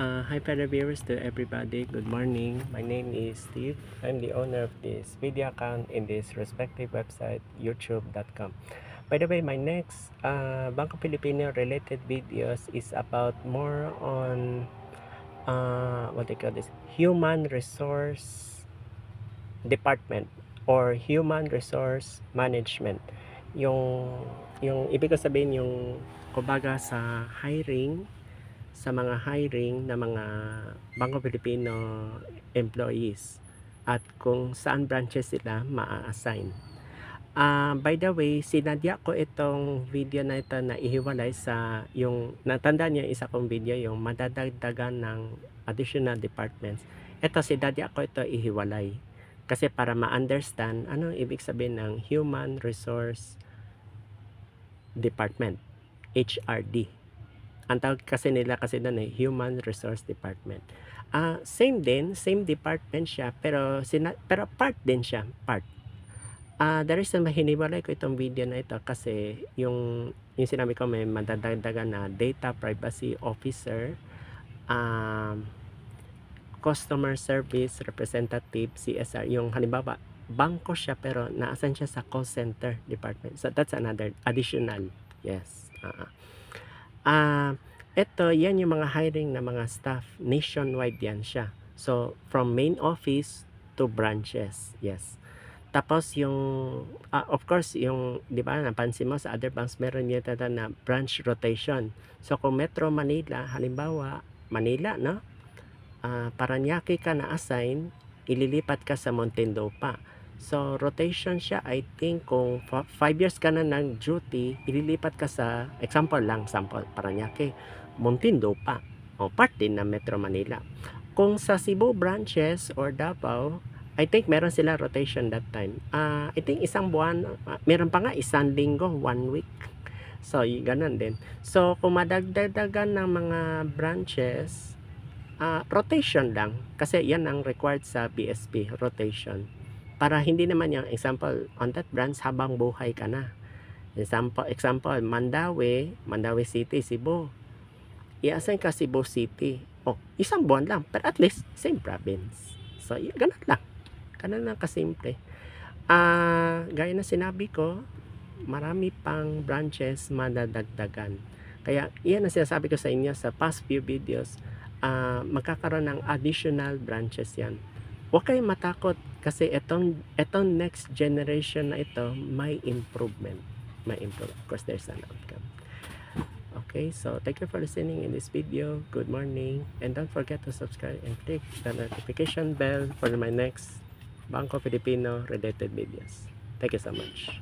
Hi fellow viewers to everybody, good morning. My name is Steve. I'm the owner of this video account in this respective website, youtube.com. By the way, my next Bangko Filipino related videos is about more on what they call this, human resource department or human resource management. Yung ibig ko sabihin yung kumbaga sa mga hiring na mga Bangko Filipino employees at kung saan branches sila maa-assign. By the way, sinadya ko itong video na ito na ihiwalay sa yung natandaan niyo isa kong video yung madadagdagan ng additional departments. Ito sinadya ko ito ihiwalay kasi para ma-understand ano ibig sabihin ng Human Resource Department, HRD. Ang tawag kasi nila kasi doon Human Resource Department. Same department siya pero part din siya, part. The reason mahiniwalay ko itong video na ito kasi yung sinabi ko may madadagdagan na data privacy officer, customer service representative, CSR, yung halimbawa bangko siya pero naasan siya sa call center department. So that's another additional. Yes. Ito, yan yung mga hiring na mga staff. Nationwide yan siya. So, from main office to branches. Yes. Tapos yung, of course, yung, di ba, napansin mo sa other banks, meron yata na branch rotation. So, kung Metro Manila, halimbawa, Manila, no? Paranaque ka na-assign, ililipat ka sa Muntinlupa. So, rotation siya, I think, kung 5 years ka na nag-duty, ililipat ka sa, example, Paranaque, Muntinlupa, o part din ng Metro Manila. Kung sa Cebu branches or Davao, I think meron sila rotation that time. I think isang buwan, meron pa nga isang linggo, 1 week. So, ganun din. So, kung madagdagan ng mga branches, rotation lang. Kasi yan ang required sa BSP, rotation. Para hindi naman yung example, on that branch habang buhay ka na. Example, Mandawi City, Cebu. I-assign ka Cebu City. Isang buwan lang. Pero at least, same province. So, ganun lang. Ganun lang kasimple. Gaya na sinabi ko, marami pang branches madadagdagan. Kaya, yan ang sinasabi ko sa inyo sa past few videos. Magkakaroon ng additional branches yan. Huwag kayong matakot kasi itong next generation na ito may improvement. Of course, there's an outcome. Okay, so thank you for listening in this video. Good morning. And don't forget to subscribe and click the notification bell for my next Bangko Filipino related videos. Thank you so much.